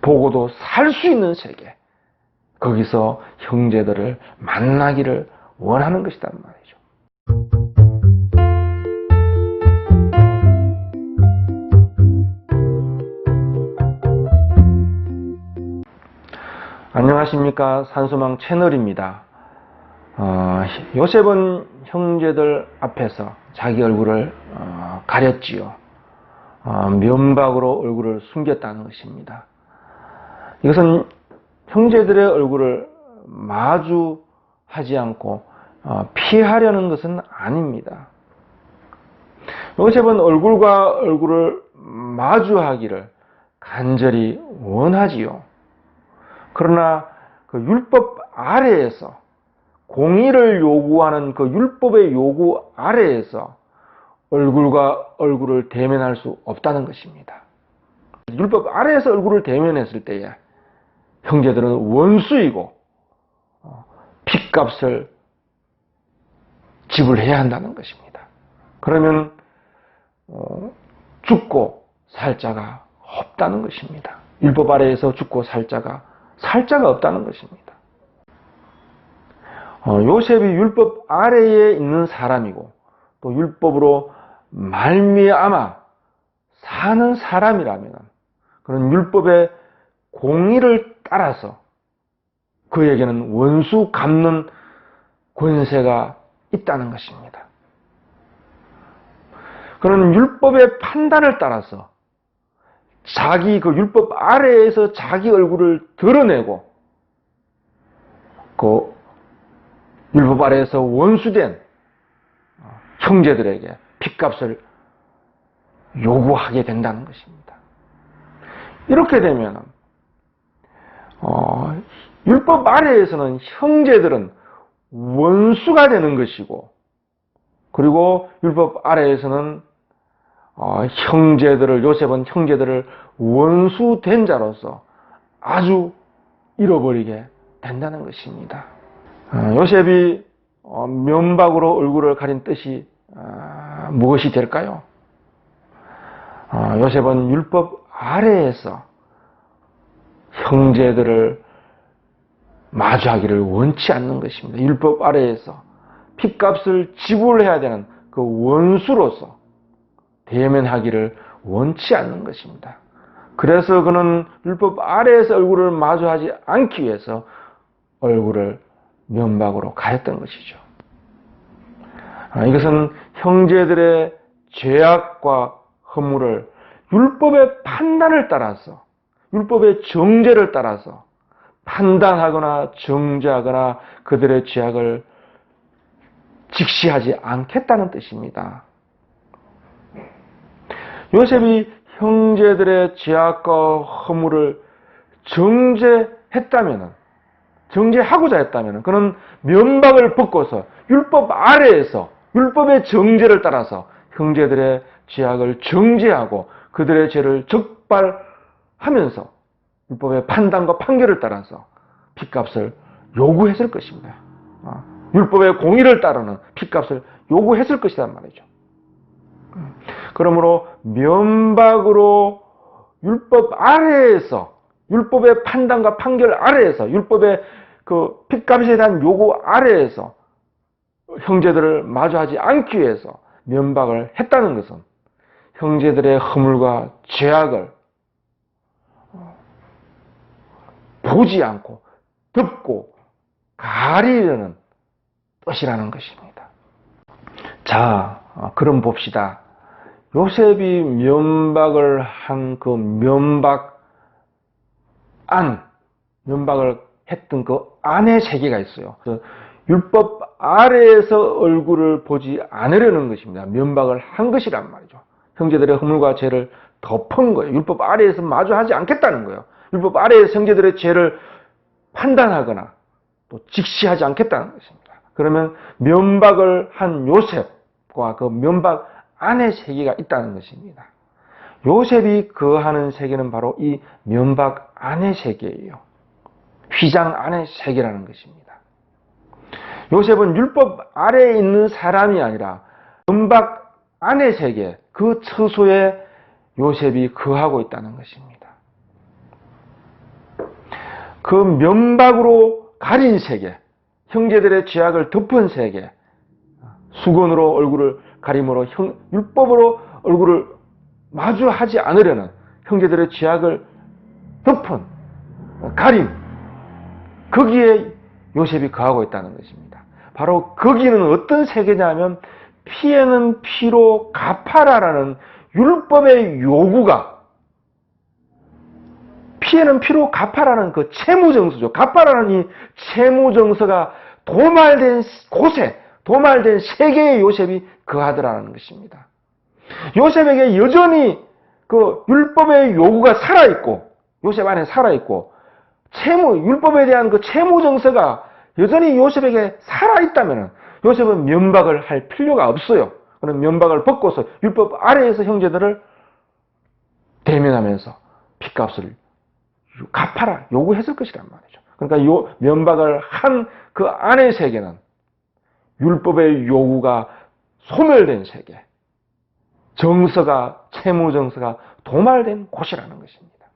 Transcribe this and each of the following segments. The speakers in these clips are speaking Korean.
보고도 살 수 있는 세계, 거기서 형제들을 만나기를 원하는 것이란 말이죠. 안녕하십니까, 산소망 채널입니다. 요셉은 형제들 앞에서 자기 얼굴을 가렸지요. 면박으로 얼굴을 숨겼다는 것입니다. 이것은 형제들의 얼굴을 마주하지 않고 피하려는 것은 아닙니다. 요셉은 얼굴과 얼굴을 마주하기를 간절히 원하지요. 그러나 그 율법 아래에서, 공의를 요구하는 그 율법의 요구 아래에서 얼굴과 얼굴을 대면할 수 없다는 것입니다. 율법 아래에서 얼굴을 대면했을 때에 형제들은 원수이고 핏값을 지불해야 한다는 것입니다. 그러면 죽고 살 자가 없다는 것입니다. 율법 아래에서 죽고 살 자가 없다는 것입니다. 요셉이 율법 아래에 있는 사람이고 또 율법으로 말미암아 사는 사람이라면 그런 율법의 공의를 따라서 그에게는 원수 갚는 권세가 있다는 것입니다. 그런 율법의 판단을 따라서 자기 그 율법 아래에서 자기 얼굴을 드러내고 그 율법 아래에서 원수된 형제들에게 핏값을 요구하게 된다는 것입니다. 이렇게 되면 율법 아래에서는 형제들은 원수가 되는 것이고, 그리고 율법 아래에서는 요셉은 형제들을 원수된 자로서 아주 잃어버리게 된다는 것입니다. 요셉이 면박으로 얼굴을 가린 뜻이 무엇이 될까요? 요셉은 율법 아래에서 형제들을 마주하기를 원치 않는 것입니다. 율법 아래에서 핏값을 지불해야 되는 그 원수로서 대면하기를 원치 않는 것입니다. 그래서 그는 율법 아래에서 얼굴을 마주하지 않기 위해서 얼굴을 면박으로 가렸던 것이죠. 이것은 형제들의 죄악과 허물을 율법의 판단을 따라서, 율법의 정죄를 따라서 판단하거나 정죄하거나 그들의 죄악을 직시하지 않겠다는 뜻입니다. 요셉이 형제들의 죄악과 허물을 정죄하고자 했다면 그는 면박을 벗고서 율법 아래에서 율법의 정죄를 따라서 형제들의 죄악을 정죄하고 그들의 죄를 적발하면서 율법의 판단과 판결을 따라서 핏값을 요구했을 것입니다. 율법의 공의를 따르는 핏값을 요구했을 것이란 말이죠. 그러므로 면박으로 율법 아래에서, 율법의 판단과 판결 아래에서, 율법의 그 핏값에 대한 요구 아래에서 형제들을 마주하지 않기 위해서 면박을 했다는 것은 형제들의 허물과 죄악을 보지 않고 덮고 가리려는 뜻이라는 것입니다. 자, 그럼 봅시다. 요셉이 면박을 한 그 면박을 했던 그 안에 세계가 있어요. 율법 아래에서 얼굴을 보지 않으려는 것입니다. 면박을 한 것이란 말이죠. 형제들의 허물과 죄를 덮은 거예요. 율법 아래에서 마주하지 않겠다는 거예요. 율법 아래에서 형제들의 죄를 판단하거나 또 직시하지 않겠다는 것입니다. 그러면 면박을 한 요셉과 그 면박 안에 세계가 있다는 것입니다. 요셉이 거하는 세계는 바로 이 면박 안의 세계예요. 휘장 안의 세계라는 것입니다. 요셉은 율법 아래에 있는 사람이 아니라 면박 안의 세계, 그 처소에 요셉이 거하고 있다는 것입니다. 그 면박으로 가린 세계, 형제들의 죄악을 덮은 세계, 수건으로 얼굴을 가림으로 율법으로 얼굴을 마주하지 않으려는 형제들의 죄악을 덮은 가림, 거기에 요셉이 거하고 있다는 것입니다. 바로 거기는 어떤 세계냐면 피에는 피로 갚아라라는 율법의 요구가, 피에는 피로 갚아라는 그 채무정서죠. 갚아라는 이 채무정서가 도말된 곳에, 도말된 세계에 요셉이 거하더라는 것입니다. 요셉에게 여전히 그 율법의 요구가 살아있고, 요셉 안에 살아있고, 율법에 대한 그 채무정서가 여전히 요셉에게 살아있다면 요셉은 면박을 할 필요가 없어요. 그런 면박을 벗고서 율법 아래에서 형제들을 대면하면서 핏값을 갚아라 요구했을 것이란 말이죠. 그러니까 요 면박을 한 그 안의 세계는 율법의 요구가 소멸된 세계, 정서가, 채무정서가 도말된 곳이라는 것입니다.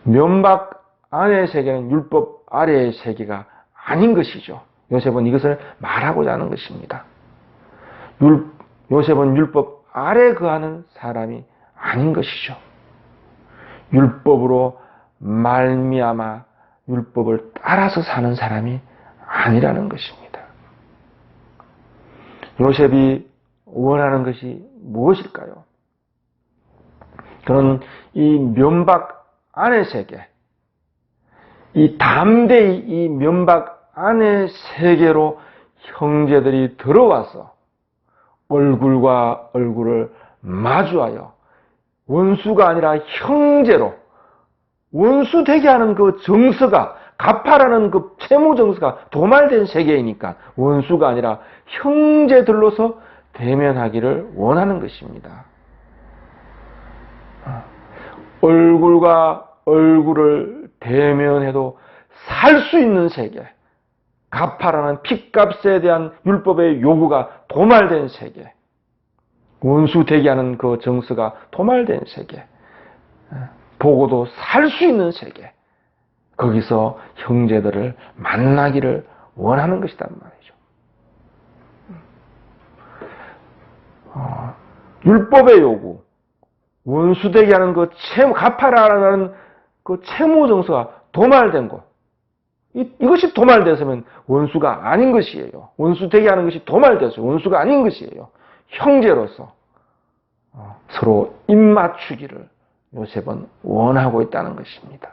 면박 안의 세계는 율법 아래의 세계가 아닌 것이죠. 요셉은 이것을 말하고자 하는 것입니다. 요셉은 율법 아래 거하는 사람이 아닌 것이죠. 율법으로 말미암아 율법을 따라서 사는 사람이 아니라는 것입니다. 요셉이 원하는 것이 무엇일까요? 그는 이 면박 안의 세계, 이 담대히 이 면박 안의 세계로 형제들이 들어와서 얼굴과 얼굴을 마주하여 원수가 아니라 형제로 원수 되게 하는 그 정서가, 갚아라는 그 채무 정서가 도말된 세계이니까 원수가 아니라 형제들로서 대면하기를 원하는 것입니다. 얼굴과 얼굴을 대면해도 살 수 있는 세계, 갚아라는 핏값에 대한 율법의 요구가 도말된 세계, 원수 되게 하는 그 정서가 도말된 세계, 보고도 살 수 있는 세계, 거기서 형제들을 만나기를 원하는 것이란 말이죠. 율법의 요구, 원수 되게 하는 그 갚아라는 그 채무 정서가 도말된 곳, 이것이 도말됐으면 원수가 아닌 것이에요. 원수 되게 하는 것이 도말됐어요. 원수가 아닌 것이에요. 형제로서 서로 입맞추기를 요셉은 원하고 있다는 것입니다.